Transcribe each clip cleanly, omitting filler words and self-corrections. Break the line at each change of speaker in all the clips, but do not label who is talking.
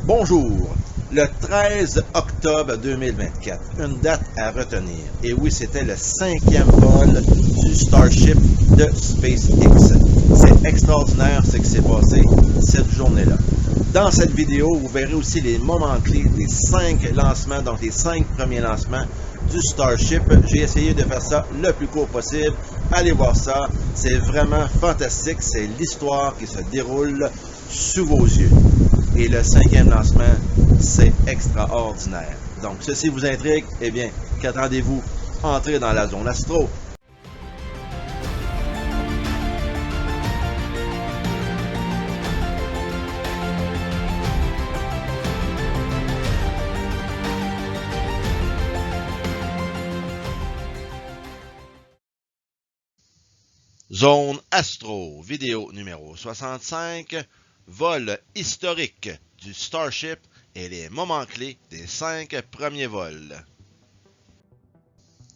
Bonjour, le 13 octobre 2024, une date à retenir. Et oui, c'était le 5e vol du Starship de SpaceX. C'est extraordinaire ce qui s'est passé cette journée-là. Dans cette vidéo, vous verrez aussi les moments clés des 5 lancements, donc les 5 premiers lancements du Starship. J'ai essayé de faire ça le plus court possible. Allez voir ça, c'est vraiment fantastique. C'est l'histoire qui se déroule sous vos yeux. Et le 5e lancement, c'est extraordinaire. Donc, ceci vous intrigue, eh bien, qu'attendez-vous? Entrez dans la zone astro. Zone Astro, vidéo numéro 65, vol historique du Starship et les moments clés des 5 premiers vols.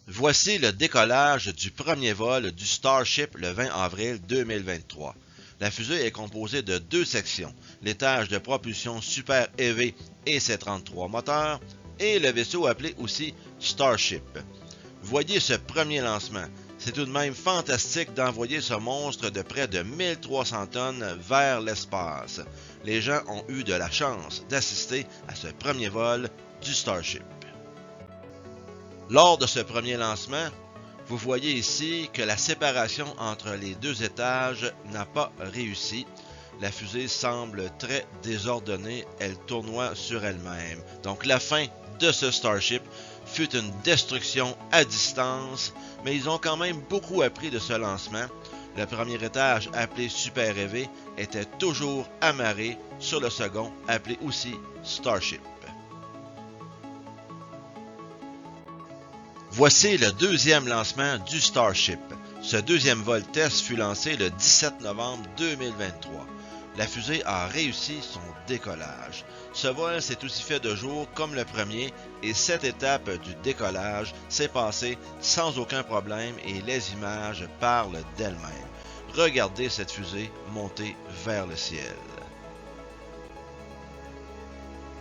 Voici le décollage du premier vol du Starship le 20 avril 2023. La fusée est composée de 2 sections, l'étage de propulsion Super Heavy et ses 33 moteurs, et le vaisseau appelé aussi Starship. Voyez ce premier lancement. C'est tout de même fantastique d'envoyer ce monstre de près de 1300 tonnes vers l'espace. Les gens ont eu de la chance d'assister à ce premier vol du Starship. Lors de ce premier lancement, vous voyez ici que la séparation entre les 2 étages n'a pas réussi. La fusée semble très désordonnée, elle tournoie sur elle-même. Donc la fin de ce Starship fut une destruction à distance, mais ils ont quand même beaucoup appris de ce lancement. Le premier étage, appelé Super Heavy, était toujours amarré sur le second, appelé aussi Starship. Voici le 2e lancement du Starship. Ce 2e vol test fut lancé le 17 novembre 2023. La fusée a réussi son décollage. Ce vol s'est aussi fait de jour comme le premier et cette étape du décollage s'est passée sans aucun problème et les images parlent d'elles-mêmes. Regardez cette fusée monter vers le ciel.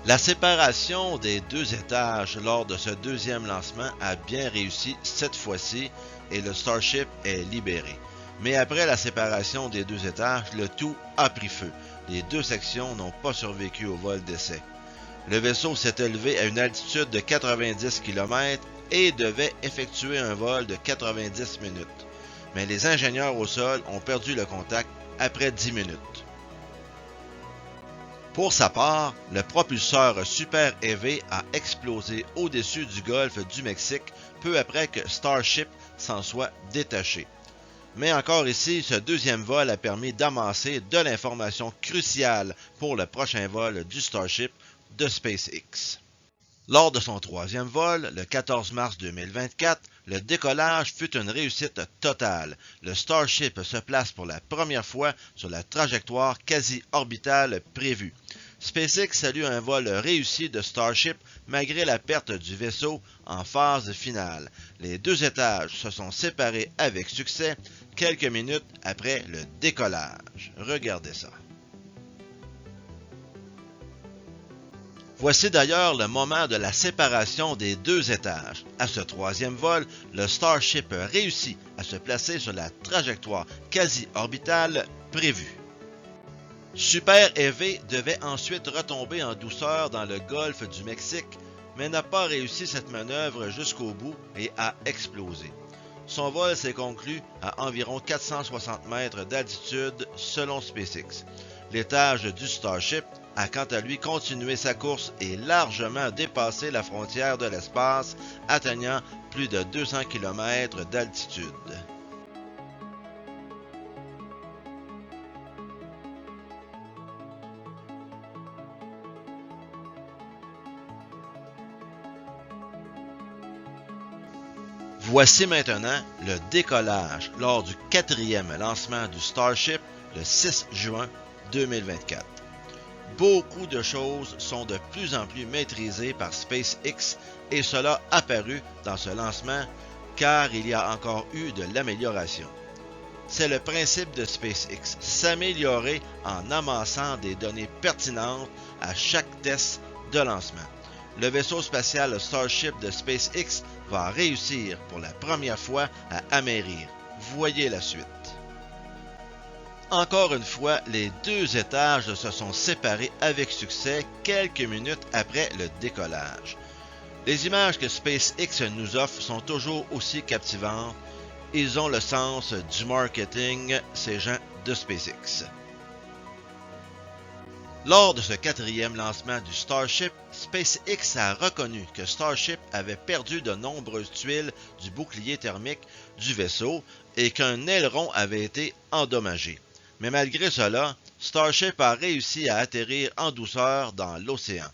La séparation des 2 étages lors de ce 2e lancement a bien réussi cette fois-ci et le Starship est libéré. Mais après la séparation des 2 étages, le tout a pris feu. Les 2 sections n'ont pas survécu au vol d'essai. Le vaisseau s'est élevé à une altitude de 90 km et devait effectuer un vol de 90 minutes. Mais les ingénieurs au sol ont perdu le contact après 10 minutes. Pour sa part, le propulseur Super Heavy a explosé au-dessus du golfe du Mexique peu après que Starship s'en soit détaché. Mais encore ici, ce 2e vol a permis d'amasser de l'information cruciale pour le prochain vol du Starship de SpaceX. Lors de son 3e vol, le 14 mars 2024, le décollage fut une réussite totale. Le Starship se place pour la première fois sur la trajectoire quasi-orbitale prévue. SpaceX salue un vol réussi de Starship malgré la perte du vaisseau en phase finale. Les 2 étages se sont séparés avec succès quelques minutes après le décollage. Regardez ça. Voici d'ailleurs le moment de la séparation des 2 étages. À ce 3e vol, le Starship réussit à se placer sur la trajectoire quasi-orbitale prévue. Super Heavy devait ensuite retomber en douceur dans le golfe du Mexique, mais n'a pas réussi cette manœuvre jusqu'au bout et a explosé. Son vol s'est conclu à environ 460 mètres d'altitude selon SpaceX. L'étage du Starship a quant à lui continué sa course et largement dépassé la frontière de l'espace, atteignant plus de 200 km d'altitude. Voici maintenant le décollage lors du 4e lancement du Starship le 6 juin 2024. Beaucoup de choses sont de plus en plus maîtrisées par SpaceX et cela a apparu dans ce lancement car il y a encore eu de l'amélioration. C'est le principe de SpaceX, s'améliorer en amassant des données pertinentes à chaque test de lancement. Le vaisseau spatial Starship de SpaceX va réussir pour la première fois à amerrir. Voyez la suite. Encore une fois, les deux étages se sont séparés avec succès quelques minutes après le décollage. Les images que SpaceX nous offre sont toujours aussi captivantes. Ils ont le sens du marketing, ces gens de SpaceX. Lors de ce quatrième lancement du Starship, SpaceX a reconnu que Starship avait perdu de nombreuses tuiles du bouclier thermique du vaisseau et qu'un aileron avait été endommagé. Mais malgré cela, Starship a réussi à atterrir en douceur dans l'océan.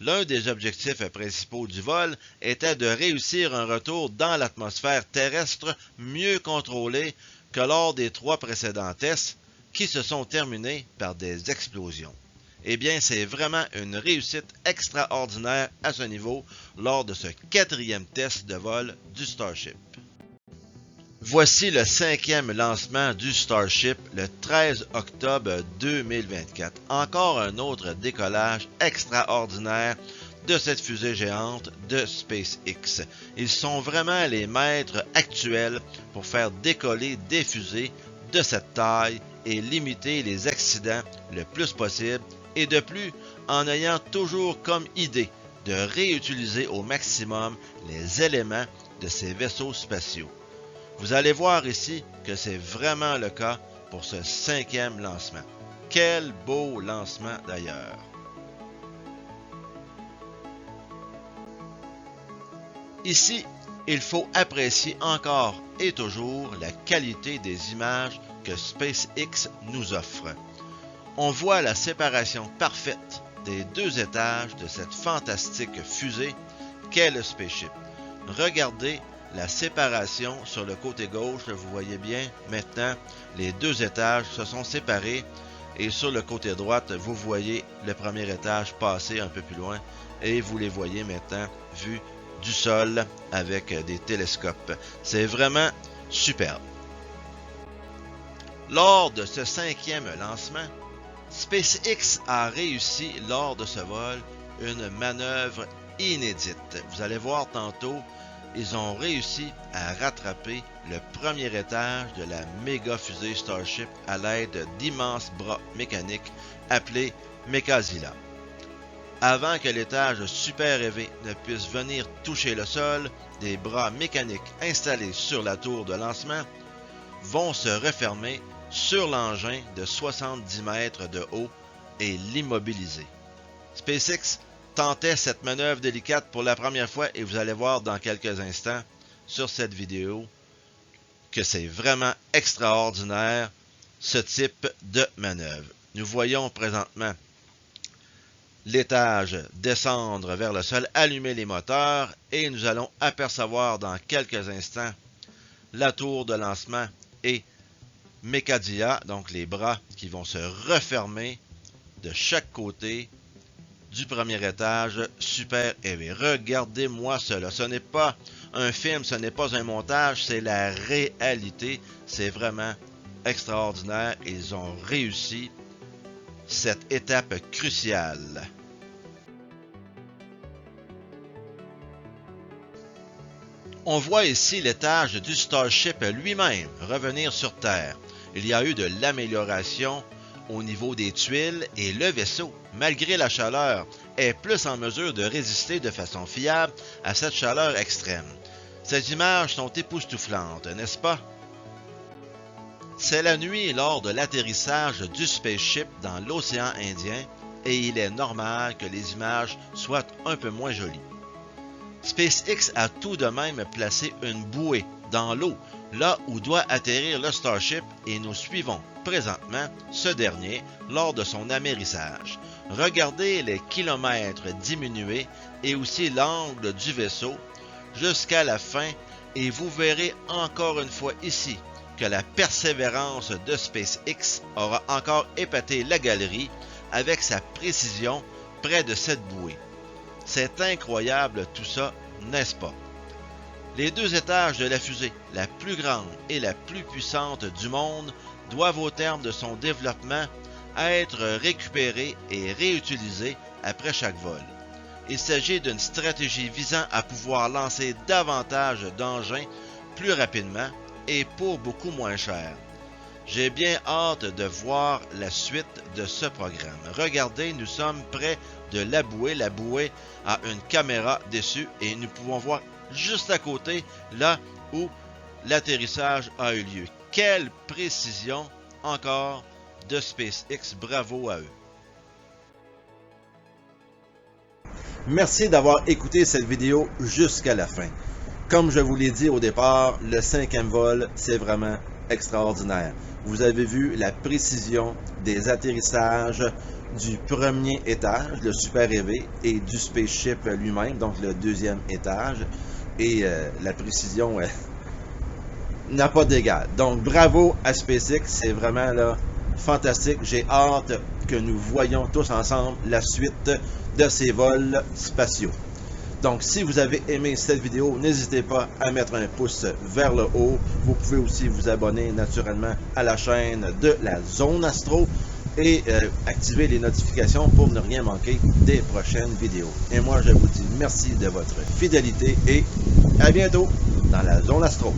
L'un des objectifs principaux du vol était de réussir un retour dans l'atmosphère terrestre mieux contrôlé que lors des 3 précédents tests qui se sont terminés par des explosions. Eh bien, c'est vraiment une réussite extraordinaire à ce niveau lors de ce 4e test de vol du Starship. Voici le 5e lancement du Starship le 13 octobre 2024. Encore un autre décollage extraordinaire de cette fusée géante de SpaceX. Ils sont vraiment les maîtres actuels pour faire décoller des fusées de cette taille et limiter les accidents le plus possible et de plus en ayant toujours comme idée de réutiliser au maximum les éléments de ces vaisseaux spatiaux. Vous allez voir ici que c'est vraiment le cas pour ce 5e lancement. Quel beau lancement d'ailleurs! Ici, il faut apprécier encore et toujours la qualité des images que SpaceX nous offre. On voit la séparation parfaite des 2 étages de cette fantastique fusée qu'est le Spaceship. Regardez la séparation sur le côté gauche, vous voyez bien, maintenant, les 2 étages se sont séparés et sur le côté droite, vous voyez le premier étage passer un peu plus loin et vous les voyez maintenant vus du sol avec des télescopes. C'est vraiment superbe. Lors de ce 5e lancement, SpaceX a réussi lors de ce vol une manœuvre inédite. Vous allez voir tantôt, ils ont réussi à rattraper le premier étage de la méga fusée Starship à l'aide d'immenses bras mécaniques appelés Mechazilla. Avant que l'étage super élevé ne puisse venir toucher le sol, des bras mécaniques installés sur la tour de lancement vont se refermer sur l'engin de 70 mètres de haut et l'immobiliser. SpaceX tentait cette manœuvre délicate pour la première fois et vous allez voir dans quelques instants sur cette vidéo que c'est vraiment extraordinaire ce type de manœuvre. Nous voyons présentement l'étage descendre vers le sol, allumer les moteurs et nous allons apercevoir dans quelques instants la tour de lancement et Mechazilla, donc les bras qui vont se refermer de chaque côté du premier étage super élevé. Regardez-moi cela. Ce n'est pas un film, ce n'est pas un montage, c'est la réalité. C'est vraiment extraordinaire. Ils ont réussi cette étape cruciale. On voit ici l'étage du Starship lui-même revenir sur Terre. Il y a eu de l'amélioration au niveau des tuiles et le vaisseau, malgré la chaleur, est plus en mesure de résister de façon fiable à cette chaleur extrême. Ces images sont époustouflantes, n'est-ce pas? C'est la nuit lors de l'atterrissage du Spaceship dans l'océan Indien et il est normal que les images soient un peu moins jolies. SpaceX a tout de même placé une bouée dans l'eau, là où doit atterrir le Starship et nous suivons présentement ce dernier lors de son amérissage. Regardez les kilomètres diminués et aussi l'angle du vaisseau jusqu'à la fin et vous verrez encore une fois ici que la persévérance de SpaceX aura encore épaté la galerie avec sa précision près de cette bouée. C'est incroyable tout ça, n'est-ce pas? Les 2 étages de la fusée, la plus grande et la plus puissante du monde, doivent au terme de son développement être récupérés et réutilisés après chaque vol. Il s'agit d'une stratégie visant à pouvoir lancer davantage d'engins plus rapidement et pour beaucoup moins cher. J'ai bien hâte de voir la suite de ce programme. Regardez, nous sommes près de la bouée. La bouée a une caméra dessus et nous pouvons voir juste à côté, là où l'atterrissage a eu lieu. Quelle précision encore de SpaceX, bravo à eux. Merci d'avoir écouté cette vidéo jusqu'à la fin. Comme je vous l'ai dit au départ, le 5e vol, c'est vraiment extraordinaire. Vous avez vu la précision des atterrissages du premier étage, le Super EV, et du Spaceship lui-même, donc le 2e étage. Et la précision n'a pas d'égal. Donc bravo à SpaceX, c'est vraiment là fantastique. J'ai hâte que nous voyions tous ensemble la suite de ces vols spatiaux. Donc si vous avez aimé cette vidéo, n'hésitez pas à mettre un pouce vers le haut. Vous pouvez aussi vous abonner naturellement à la chaîne de la Zone Astro et activer les notifications pour ne rien manquer des prochaines vidéos. Et moi je vous dis merci de votre fidélité et à bientôt dans la Zone Astro.